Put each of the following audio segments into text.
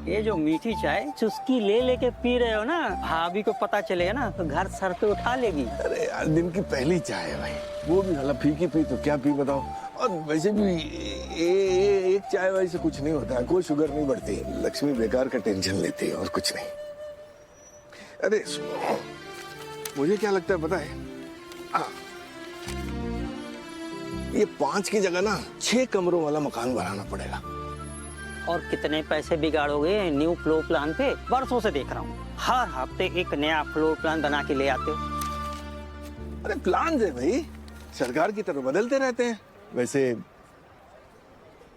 ये जो मीठी चाय चुस्की ले लेके पी रहे हो ना, भाभी को पता चलेगा ना तो घर सर पे उठा लेगी। अरे यार, दिन की पहली चाय है भाई, वो भी साला फीकी पी तो क्या पी बताओ। और वैसे भी एक चाय वाय से कुछ नहीं होता है, कोई शुगर नहीं बढ़ती। लक्ष्मी बेकार का टेंशन लेती है और कुछ नहीं। अरे मुझे क्या लगता है पता है, ये 5 की जगह ना 6 कमरों वाला मकान बनाना पड़ेगा। और कितने पैसे बिगाड़ोगे न्यू फ्लोर प्लान पे? बरसों से देख रहा हूँ, हर हफ्ते एक नया फ्लोर प्लान बना के ले आते हो। अरे प्लान है भाई, सरकार की तरह बदलते रहते हैं। वैसे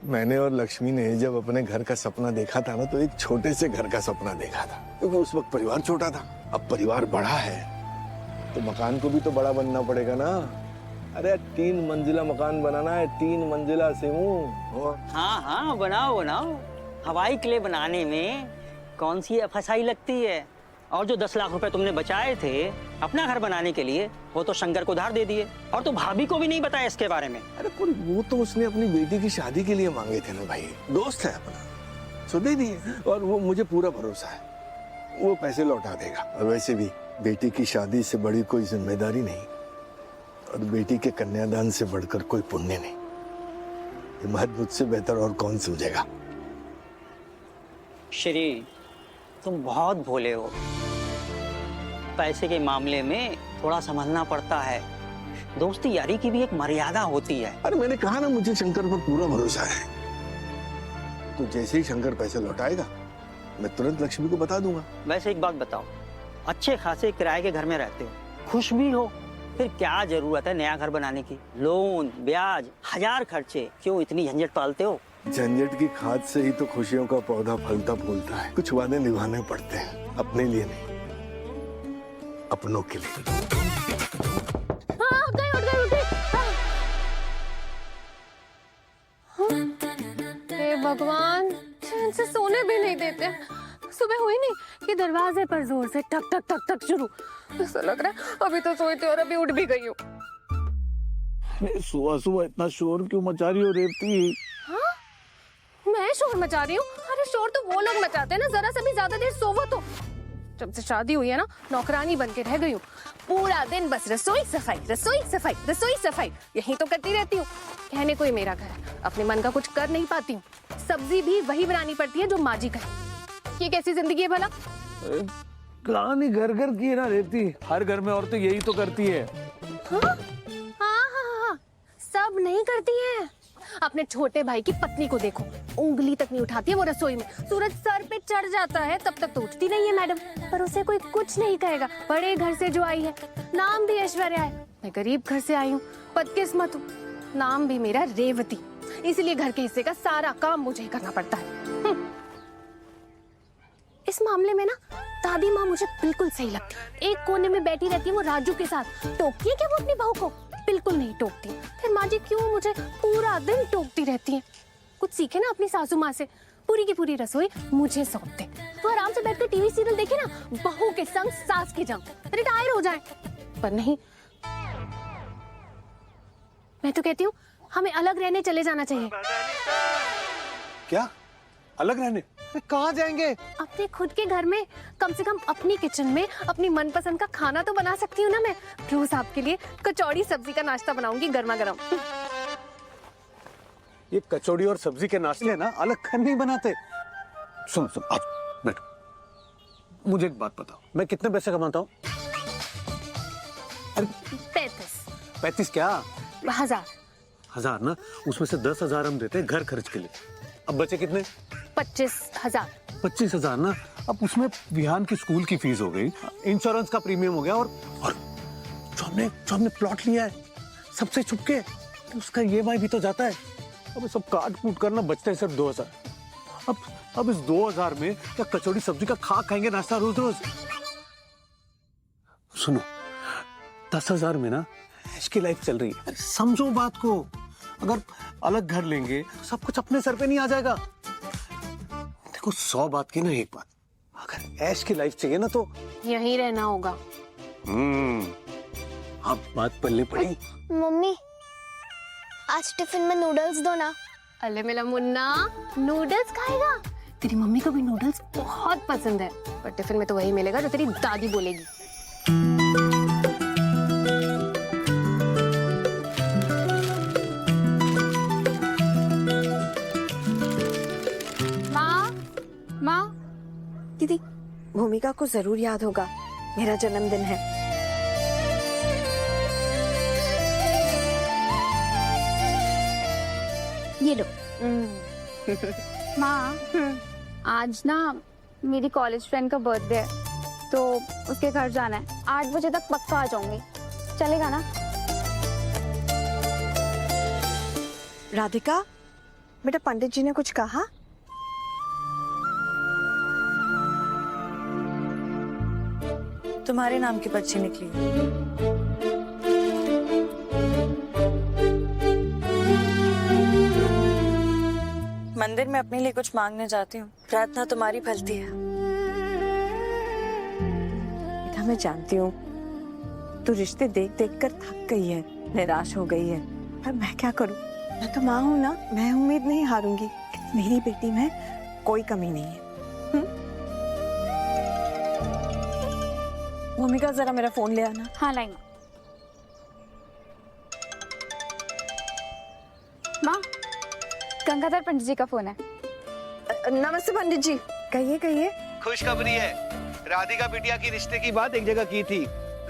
मैंने और लक्ष्मी ने जब अपने घर का सपना देखा था ना, तो एक छोटे से घर का सपना देखा था, क्योंकि उस वक्त परिवार छोटा था। अब परिवार बड़ा है तो मकान को भी तो बड़ा बनना पड़ेगा ना। अरे 3 मंजिला मकान बनाना है, 3 मंजिला सिमू। हाँ हाँ, बनाओ बनाओ। हवाई किले बनाने में कौन सी फसाई लगती है? और जो 10 लाख रुपए तुमने बचाए थे अपना घर बनाने के लिए, वो तो शंकर को उधार दे दिए, और तो भाभी को भी नहीं बताया इसके बारे में। अरे वो तो उसने अपनी बेटी की शादी के लिए मांगे थे ना भाई, दोस्त है अपना, सो दे दिए। और वो मुझे पूरा भरोसा है वो पैसे लौटा देगा। और वैसे भी बेटी की शादी से बड़ी कोई जिम्मेदारी नहीं, और बेटी के कन्यादान से बढ़कर कोई पुण्य नहीं। ये बात मुझसे बेहतर और कौन समझेगा। श्री, तुम बहुत भोले हो। पैसे के मामले में थोड़ा समझना पड़ता है। दोस्ती यारी की भी एक मर्यादा होती है। अरे मैंने कहा ना, मुझे शंकर पर पूरा भरोसा है। तो जैसे ही शंकर पैसे लौटाएगा मैं तुरंत लक्ष्मी को बता दूंगा। वैसे एक बात बताओ, अच्छे खासे किराए के घर में रहते हो, खुश भी हो, फिर क्या जरूरत है नया घर बनाने की? लोन, ब्याज, 1000 खर्चे, क्यों इतनी झंझट पालते हो? झंझट की खाद से ही तो खुशियों का पौधा फलता फूलता है। कुछ वादे निभाने पड़ते हैं, अपने लिए नहीं, अपनों के लिए। हाँ, उठ गए। हे भगवान, चैन से सोने भी नहीं देते। सुबह हुई नहीं कि दरवाजे पर जोर से टक टक टक टक शुरू। ऐसा लग रहा है अभी तो सोई थी और अभी उठ भी गई हूँ। सुबह सुबह इतना शोर क्यों मचा रही हो रेवती? हाँ? मैं शोर मचा रही हूँ? अरे शोर तो वो लोग मचाते हैं ना, जरा सा भी ज्यादा देर सोवो तो। जब से शादी हुई है ना, नौकरानी बन के रह गई हूँ। पूरा दिन बस रसोई सफाई, रसोई सफाई, रसोई सफाई, यही तो करती रहती हूँ। कहने को ही मेरा घर है, अपने मन का कुछ कर नहीं पाती हूँ। सब्जी भी वही बनानी पड़ती है जो माँ जी कहे। ये कैसी जिंदगी है भला? कहानी घर घर की है ना रेवती, हर घर में औरतें यही तो करती है। हाँ? हाँ, सब नहीं करती हैं। अपने छोटे भाई की पत्नी को देखो, उंगली तक नहीं उठाती है वो रसोई में। सूरज सर पे चढ़ जाता है तब तक तो उठती नहीं है मैडम, पर उसे कोई कुछ नहीं कहेगा। बड़े घर से जो आई है, नाम भी ऐश्वर्या है। मैं गरीब घर से आई हूँ, बदकिस्मत हूँ, नाम भी मेरा रेवती। इसलिए घर के हिस्से का सारा काम मुझे ही करना पड़ता है। इस मामले में ना दादी माँ मुझे बिल्कुल सही लगती है। एक कोने में बैठी रहती है वो राजू के साथ। टोकती है क्या वो अपनी बहू को? बिल्कुल नहीं टोकती। फिर माँ जी क्यों मुझे पूरा दिन टोकती रहती हैं? कुछ सीखे ना अपनी सासू माँ से। पूरी की पूरी रसोई मुझे सौंप दे, तो आराम से बैठकर टीवी सीरियल देखे ना, बहू के संग सास के जंग, रिटायर हो जाए। पर नहीं, मैं तो कहती हूँ हमें अलग रहने चले जाना चाहिए। क्या अलग रहने? कहाँ जाएंगे? अपने खुद के घर में, कम से कम अपनी किचन में अपनी मनपसंद का खाना तो बना सकती हूँ ना मैं। रोज आपके लिए कचौड़ी सब्जी का नाश्ता बनाऊंगी गर्मा गर्म। ये कचौड़ी और सब्जी के नाश्ते ना अलग घर नहीं बनाते। सुन आप बैठो, मुझे एक बात बताओ, मैं कितने पैसे कमाता हूँ? 35 क्या? 1000 ना, उसमें से 10,000 हम देते हैं घर खर्च के लिए। अब बचे कितने? 25,000। 25,000 ना, अब उसमें विहान की स्कूल की फीस हो गई, इंश्योरेंस का प्रीमियम हो गया, और जो हमने प्लॉट लिया है सबसे छुपके, तो उसका EMI भी तो जाता है। अब सब काट कूट करना बचता है सिर्फ 2,000। अब इस 2,000 में क्या कचौड़ी सब्जी का खाएंगे नाश्ता रोज रोज? सुनो, 10,000 में ना ऐश की लाइफ चल रही है। अरे समझो बात को, अगर अलग घर लेंगे तो सब कुछ अपने सर पे नहीं आ जाएगा। देखो 100 बात की ना एक बात, अगर ऐश की लाइफ चाहिए ना तो यहीं रहना होगा। अब बात पल्ले पड़ी। मम्मी आज टिफिन में नूडल्स दो ना। अले मेरा मुन्ना, नूडल्स खाएगा? तेरी मम्मी को भी नूडल्स बहुत पसंद है, पर टिफिन में तो वही मिलेगा जो तेरी दादी बोलेगी। माँ, दीदी, भूमिका को जरूर याद होगा, मेरा जन्मदिन है। ये लो। माँ, आज ना मेरी कॉलेज फ्रेंड का बर्थडे है, तो उसके घर जाना है। 8 बजे तक पक्का आ जाऊंगी, चलेगा ना? राधिका, बेटा पंडित जी ने कुछ कहा? तुम्हारे नाम की पर्ची निकली। मंदिर में अपने लिए कुछ मांगने जाती हूँ, प्रार्थना तुम्हारी फलती है। बेटा मैं जानती हूँ तू रिश्ते देख देख कर थक गई है, निराश हो गई है, पर मैं क्या करूँ? मैं तो माँ हूँ ना, मैं उम्मीद नहीं हारूंगी। मेरी बेटी में कोई कमी नहीं है। भूमिका जरा मेरा फोन ले आना। हाँ लाएंगे। माँ, गंगाधर पंडित जी का फोन है। नमस्ते पंडित जी, कहिए कहिए। खुशखबरी है, राधिका बिटिया की रिश्ते की बात एक जगह की थी।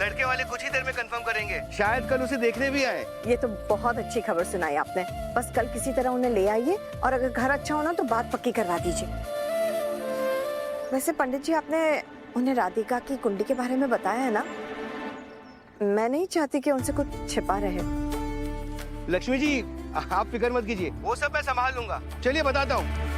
लड़के वाले कुछ ही देर में कंफर्म करेंगे, शायद कल उसे देखने भी आए। ये तो बहुत अच्छी खबर सुनाई आपने। बस कल किसी तरह उन्हें ले आइए, और अगर घर अच्छा होना तो बात पक्की करवा दीजिए। वैसे पंडित जी, आपने उन्हें राधिका की कुंडली के बारे में बताया है ना? मैं नहीं चाहती कि उनसे कुछ छिपा रहे। लक्ष्मी जी, आप फिक्र मत कीजिए, वो सब मैं संभाल लूंगा। चलिए बताता हूँ।